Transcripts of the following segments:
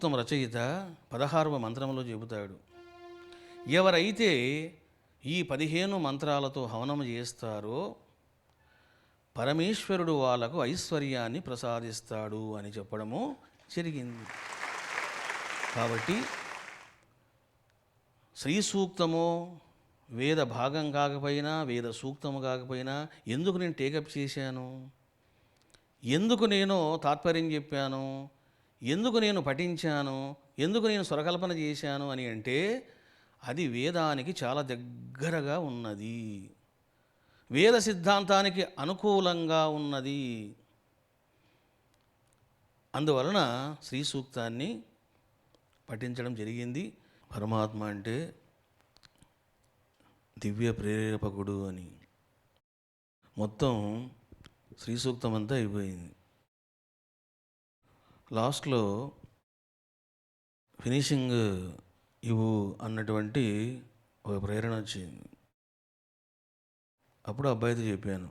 సూక్తం రచయిత 16వ మంత్రంలో చెబుతాడు, ఎవరైతే ఈ 15 మంత్రాలతో హవనం చేస్తారో పరమేశ్వరుడు వాళ్ళకు ఐశ్వర్యాన్ని ప్రసాదిస్తాడు అని చెప్పడము జరిగింది. కాబట్టి శ్రీ సూక్తము వేద భాగం కాకపోయినా, వేద సూక్తము కాకపోయినా ఎందుకు నేను టేకప్ చేశాను, ఎందుకు నేను తాత్పర్యం చెప్పాను, ఎందుకు నేను పఠించాను, ఎందుకు నేను స్వరకల్పన చేశాను అని అంటే అది వేదానికి చాలా దగ్గరగా ఉన్నది, వేద సిద్ధాంతానికి అనుకూలంగా ఉన్నది. అందువలన శ్రీ సూక్తాన్ని పఠించడం జరిగింది. పరమాత్మ అంటే దివ్య ప్రేరేపకుడు అని మొత్తం శ్రీ సూక్తం అంతా అయిపోయింది. లాస్ట్లో ఫినిషింగ్ ఇవ్వు అన్నటువంటి ఒక ప్రేరణ వచ్చింది. అప్పుడు అబ్బాయితో చెప్పాను,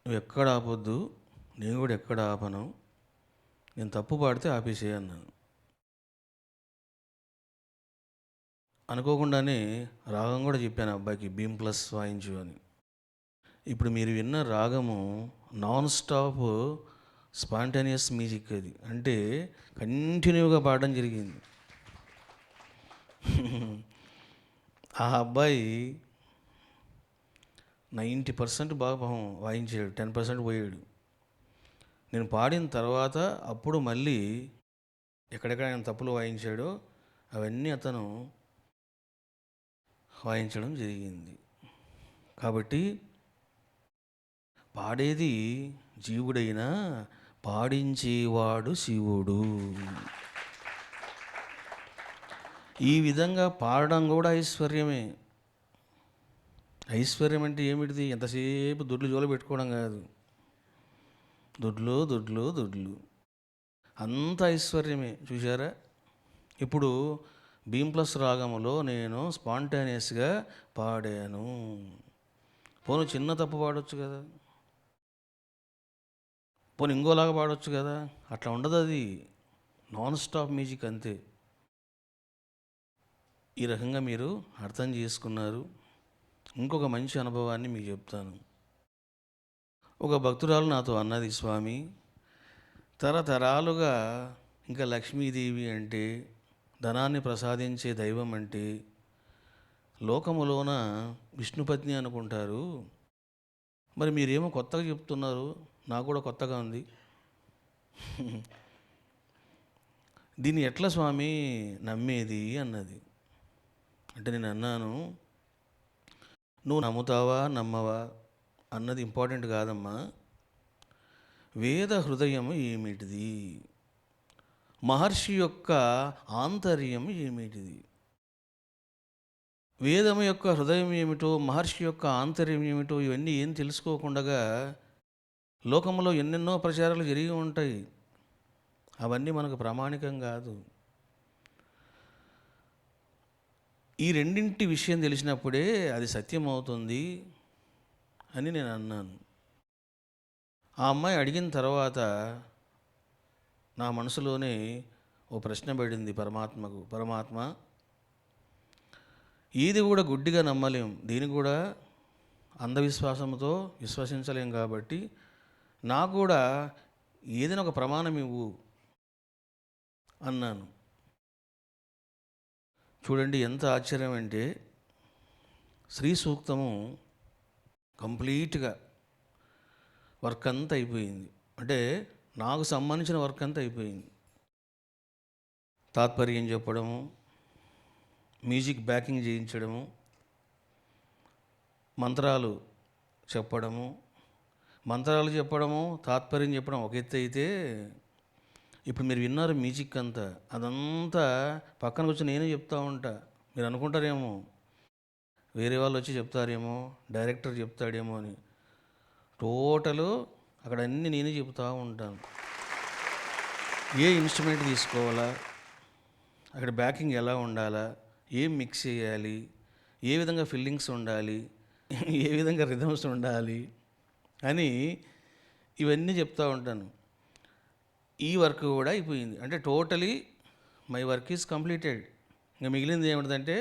నువ్వు ఎక్కడ ఆపొద్దు, నేను కూడా ఎక్కడ ఆపను, నేను తప్పు పాడితే ఆపేసే అన్నాను. అనుకోకుండానే రాగం కూడా చెప్పాను అబ్బాయికి, బీమ్ ప్లస్ వాయించు అని. ఇప్పుడు మీరు విన్న రాగము నాన్ స్టాప్ స్పాంటేనియస్ మ్యూజిక్, అది అంటే కంటిన్యూగా పాడడం జరిగింది. ఆ అబ్బాయి 90% బాగా వాయించాడు, 10% పోయాడు. నేను పాడిన తర్వాత అప్పుడు మళ్ళీ ఎక్కడెక్కడ ఆయన తప్పులు వాయించాడో అవన్నీ అతను వాయించడం జరిగింది. కాబట్టి పాడేది జీవుడైనా పాడించేవాడు శివుడు. ఈ విధంగా పాడడం కూడా ఐశ్వర్యమే. ఐశ్వర్యం అంటే ఏమిటిది? ఎంతసేపు దొడ్లు జోలు పెట్టుకోవడం కాదు, దొడ్లు దొడ్లు దొడ్లు అంత ఐశ్వర్యమే. చూసారా, ఇప్పుడు బీమ్ ప్లస్ రాగములో నేను స్పాంటేనియస్గా పాడాను. పోను చిన్న తప్పు పాడవచ్చు కదా, పోను ఇంకోలాగా పాడవచ్చు కదా, అట్లా ఉండదు. అది నాన్ స్టాప్ మ్యూజిక్ అంతే. ఈ రకంగా మీరు అర్థం చేసుకున్నారు. ఇంకొక మంచి అనుభవాన్ని మీకు చెప్తాను. ఒక భక్తురాలు నాతో అన్నది, స్వామి, తరతరాలుగా ఇంకా లక్ష్మీదేవి అంటే, ధనాన్ని ప్రసాదించే దైవం అంటే లోకములోన విష్ణుపత్ని అనుకుంటారు, మరి మీరేమో కొత్తగా చెప్తున్నారు, నాకు కూడా కొత్తగా ఉంది. దీన్ని ఎట్లా స్వామి నమ్మేది అన్నది. అంటే నేను అన్నాను, నువ్వు నమ్ముతావా నమ్మవా అన్నది ఇంపార్టెంట్ కాదమ్మా, వేద హృదయం ఏమిటిది, మహర్షి యొక్క ఆంతర్యం ఏమిటిది, వేదము యొక్క హృదయం ఏమిటో, మహర్షి యొక్క ఆంతర్యం ఏమిటో ఇవన్నీ ఏం తెలుసుకోకుండా లోకంలో ఎన్నెన్నో ప్రచారాలు జరిగి ఉంటాయి. అవన్నీ మనకు ప్రామాణికం కాదు. ఈ రెండింటి విషయం తెలిసినప్పుడే అది సత్యం అవుతుంది అని నేను అన్నాను. ఆ అమ్మాయి అడిగిన తర్వాత నా మనసులోనే ఓ ప్రశ్న పడింది పరమాత్మకు, పరమాత్మ, ఏది కూడా గుడ్డిగా నమ్మలేం, దీన్ని కూడా అంధవిశ్వాసంతో విశ్వసించలేం, కాబట్టి నాకు కూడా ఏదైనా ఒక ప్రమాణం ఇవ్వు అన్నాను. చూడండి ఎంత ఆశ్చర్యం అంటే, శ్రీ సూక్తము కంప్లీట్గా వర్క్ అంతా అయిపోయింది. అంటే నాకు సంబంధించిన వర్క్ అంతా అయిపోయింది. తాత్పర్యం చెప్పడము, మ్యూజిక్ బ్యాకింగ్ చేయించడము, మంత్రాలు చెప్పడము, తాత్పర్యం చెప్పడం ఒక ఎత్తు అయితే, ఇప్పుడు మీరు విన్నారు మ్యూజిక్ అంతా, అదంతా పక్కన కూర్చొని నేనే చెప్తూ ఉంటా. మీరు అనుకుంటారేమో వేరే వాళ్ళు వచ్చి చెప్తారేమో, డైరెక్టర్ చెప్తాడేమో అని. టోటలు అక్కడ అన్నీ నేనే చెప్తూ ఉంటాను. ఏ ఇన్స్ట్రుమెంట్ తీసుకోవాలా, అక్కడ బ్యాకింగ్ ఎలా ఉండాలా, ఏం మిక్స్ చేయాలి, ఏ విధంగా ఫిల్లింగ్స్ ఉండాలి, ఏ విధంగా రిథమ్స్ ఉండాలి అని ఇవన్నీ చెప్తూ ఉంటాను. ఈ వర్క్ కూడా అయిపోయింది. అంటే totally my work is completed. ఇంకా మిగిలింది ఏమిటంటే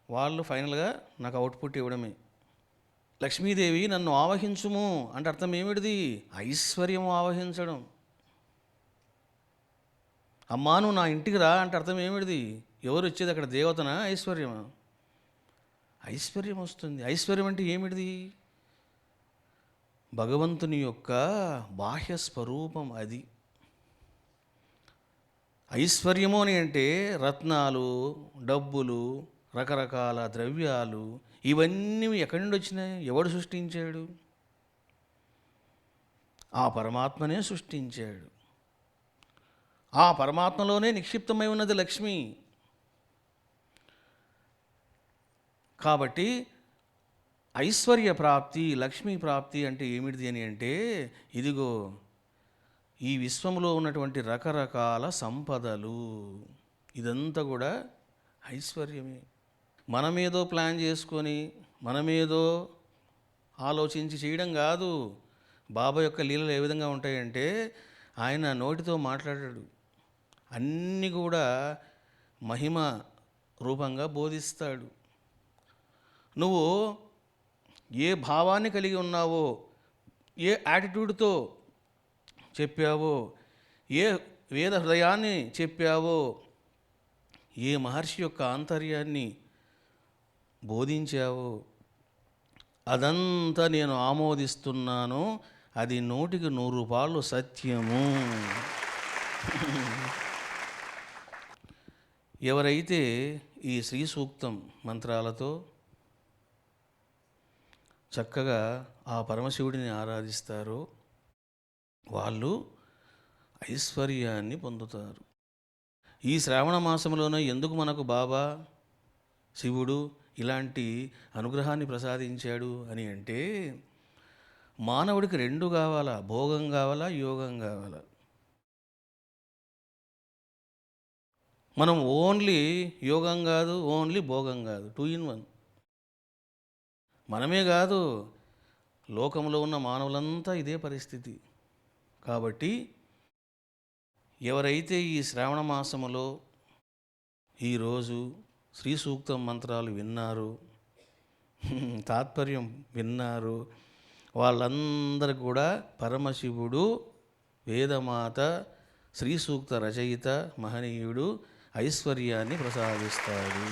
వాళ్ళు ఫైనల్గా నాకు అవుట్పుట్ ఇవ్వడమే. లక్ష్మీదేవి నన్ను ఆవహించుము అంటే అర్థం ఏమిటిది? ఐశ్వర్యము ఆవహించడం. అమ్మా నువ్వు నా ఇంటికి రా అంటే అర్థం ఏమిటిది? ఎవరు వచ్చేది అక్కడ? దేవతనా ఐశ్వర్యమా? ఐశ్వర్యం వస్తుంది. ఐశ్వర్యం అంటే ఏమిటిది? భగవంతుని యొక్క బాహ్య స్వరూపం అది. ఐశ్వర్యము అని అంటే రత్నాలు, డబ్బులు, రకరకాల ద్రవ్యాలు, ఇవన్నీ ఎక్కడి నుండి వచ్చినాయి? ఎవడు సృష్టించాడు? ఆ పరమాత్మనే సృష్టించాడు. ఆ పరమాత్మలోనే నిక్షిప్తమై ఉన్నది లక్ష్మి. కాబట్టి ఐశ్వర్య ప్రాప్తి, లక్ష్మీ ప్రాప్తి అంటే ఏమిటిది అని అంటే, ఇదిగో ఈ విశ్వంలో ఉన్నటువంటి రకరకాల సంపదలు, ఇదంతా కూడా ఐశ్వర్యమే. మనమేదో ప్లాన్ చేసుకొని మనమేదో ఆలోచించి చేయడం కాదు. బాబా యొక్క లీలలు ఏ విధంగా ఉంటాయంటే, ఆయన నోటితో మాట్లాడాడు, అన్నీ కూడా మహిమ రూపంగా బోధిస్తాడు. నువ్వు ఏ భావాన్ని కలిగి ఉన్నావో, ఏ యాటిట్యూడ్తో చెప్పావో, ఏ వేద హృదయాన్ని చెప్పావో, ఏ మహర్షి యొక్క ఆంతర్యాన్ని బోధించావో, అదంతా నేను ఆమోదిస్తున్నాను. అది 100కి 100 సత్యము. ఎవరైతే ఈ శ్రీ సూక్తం మంత్రాలతో చక్కగా ఆ పరమశివుడిని ఆరాధిస్తారో వాళ్ళు ఐశ్వర్యాన్ని పొందుతారు. ఈ శ్రావణ మాసంలోనే ఎందుకు మనకు బాబా శివుడు ఇలాంటి అనుగ్రహాన్ని ప్రసాదించాడు అని అంటే, మానవుడికి 2 కావాలా, భోగం కావాలా, యోగం కావాలా. మనం ఓన్లీ యోగం కాదు, ఓన్లీ భోగం కాదు, 2 in 1. మనమే కాదు, లోకంలో ఉన్న మానవులంతా ఇదే పరిస్థితి. కాబట్టి ఎవరైతే ఈ శ్రావణ మాసములో ఈరోజు శ్రీ సూక్తం మంత్రాలు విన్నారు, తాత్పర్యం విన్నారు, వాళ్ళందరూ కూడా పరమశివుడు, వేదమాత, శ్రీ సూక్త రచయిత, మహనీయుడు ఐశ్వర్యాన్ని ప్రసాదిస్తాడు.